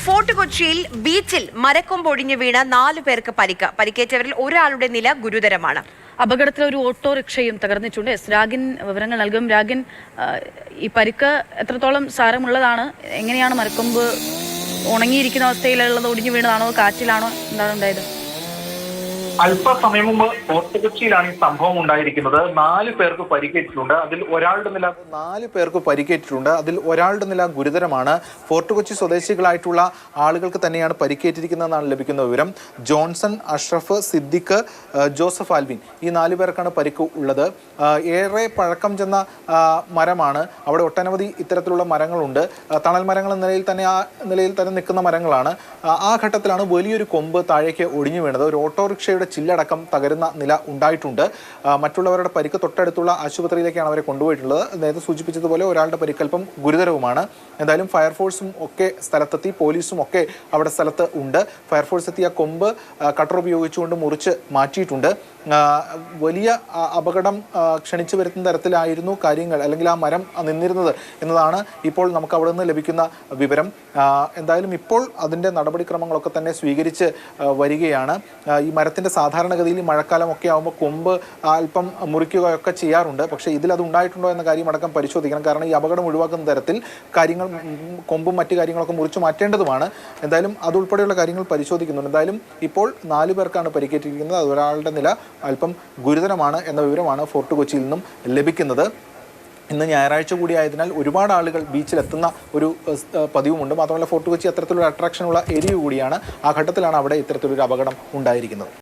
Fort കൊച്ചിയിൽ ബീച്ചിൽ മരക്കൊമ്പൊടിഞ്ഞു വീണ 4 പേർക്ക് പരിക്കേറ്റവരിൽ ഒരാളുടെ നില ഗുരുതരമാണ്. അപകടത്തിൽ ഒരു ഓട്ടോറിക്ഷയും തകർന്നിട്ടുണ്ട്. രാഗിൻ വിവരങ്ങൾ നൽകും. രാഗിൻ, ഈ പരിക്ക് എത്രത്തോളം സാരമുള്ളതാണ്? എങ്ങനെയാണ് മരക്കൊമ്പ് ഉണങ്ങിയിരിക്കുന്ന അവസ്ഥയിലുള്ളത്? ഒടിഞ്ഞു വീണതാണോ, കാറ്റിലാണോ, എന്താണ് ഉണ്ടായത്? അല്പസമയം മുമ്പ് ഫോർട്ട് കൊച്ചിയിലാണ് ഈ സംഭവം ഉണ്ടായിരിക്കുന്നത്. 4 പേർക്ക് പരിക്കേറ്റിട്ടുണ്ട്. അതിൽ ഒരാളുടെ നില ഗുരുതരമാണ്. ഫോർട്ട് കൊച്ചി സ്വദേശികളായിട്ടുള്ള ആളുകൾക്ക് തന്നെയാണ് പരിക്കേറ്റിരിക്കുന്നതെന്നാണ് ലഭിക്കുന്ന വിവരം. Johnson, Ashraf, Siddique, Joseph Alvin, ഈ 4 പേർക്കാണ് പരിക്ക് ഉള്ളത്. ഏറെ പഴക്കം ചെന്ന മരമാണ്. അവിടെ ഒട്ടനവധി ഇത്തരത്തിലുള്ള മരങ്ങളുണ്ട്. തണൽ മരങ്ങൾ എന്ന നിലയിൽ തന്നെ നിൽക്കുന്ന മരങ്ങളാണ്. ആ ഘട്ടത്തിലാണ് വലിയൊരു കൊമ്പ് താഴേക്ക് ഒടിഞ്ഞു വീണത്. ഒരു ഓട്ടോറിക്ഷയുടെ ചില്ലടക്കം തകരുന്ന നില ഉണ്ടായിട്ടുണ്ട്. മറ്റുള്ളവരുടെ പരിക്ക് തൊട്ടടുത്തുള്ള ആശുപത്രിയിലേക്കാണ് അവരെ കൊണ്ടുപോയിട്ടുള്ളത്. നേരത്തെ സൂചിപ്പിച്ചതുപോലെ ഒരാളുടെ പരിക്കൽപ്പം ഗുരുതരവുമാണ്. എന്തായാലും ഫയർഫോഴ്സും ഒക്കെ സ്ഥലത്തെത്തി, പോലീസും ഒക്കെ അവിടെ സ്ഥലത്ത് ഉണ്ട്. ഫയർഫോഴ്സ് എത്തിയ കൊമ്പ് കട്ടർ ഉപയോഗിച്ചുകൊണ്ട് മുറിച്ച് മാറ്റിയിട്ടുണ്ട്. വലിയ അപകടം ക്ഷണിച്ചു വരുത്തുന്ന തരത്തിലായിരുന്നു കാര്യങ്ങൾ, അല്ലെങ്കിൽ ആ മരം നിന്നിരുന്നത് എന്നതാണ് ഇപ്പോൾ നമുക്ക് അവിടെ നിന്ന് ലഭിക്കുന്ന വിവരം. എന്തായാലും ഇപ്പോൾ അതിൻ്റെ നടപടിക്രമങ്ങളൊക്കെ തന്നെ സ്വീകരിച്ച് വരികയാണ്. ഈ മരത്തിൻ്റെ സാധാരണഗതിയിൽ മഴക്കാലമൊക്കെ ആകുമ്പോൾ കൊമ്പ് അല്പം മുറിക്കുകയൊക്കെ ചെയ്യാറുണ്ട്. പക്ഷേ ഇതിലത് ഉണ്ടായിട്ടുണ്ടോ എന്ന കാര്യം അടക്കം പരിശോധിക്കണം. കാരണം ഈ അപകടം ഒഴിവാക്കുന്ന തരത്തിൽ കാര്യങ്ങൾ, കൊമ്പും മറ്റു കാര്യങ്ങളൊക്കെ മുറിച്ച് മാറ്റേണ്ടതുമാണ്. എന്തായാലും അതുൾപ്പെടെയുള്ള കാര്യങ്ങൾ പരിശോധിക്കുന്നുണ്ട്. എന്തായാലും ഇപ്പോൾ 4 പേർക്കാണ് പരിക്കേറ്റിരിക്കുന്നത്. അത് ഒരാളുടെ നില അല്പം ഗുരുതരമാണ് എന്ന വിവരമാണ് ഫോർട്ട് കൊച്ചിയിൽ നിന്നും ലഭിക്കുന്നത്. ഇന്ന് ഞായറാഴ്ച കൂടി ആയതിനാൽ ഒരുപാട് ആളുകൾ ബീച്ചിലെത്തുന്ന ഒരു പതിവുമുണ്ട്. മാത്രമല്ല ഫോർട്ട് കൊച്ചി അത്തരത്തിലൊരു അട്രാക്ഷനുള്ള ഏരിയ കൂടിയാണ്. ആ ഘട്ടത്തിലാണ് അവിടെ ഇത്തരത്തിലൊരു അപകടം ഉണ്ടായിരിക്കുന്നത്.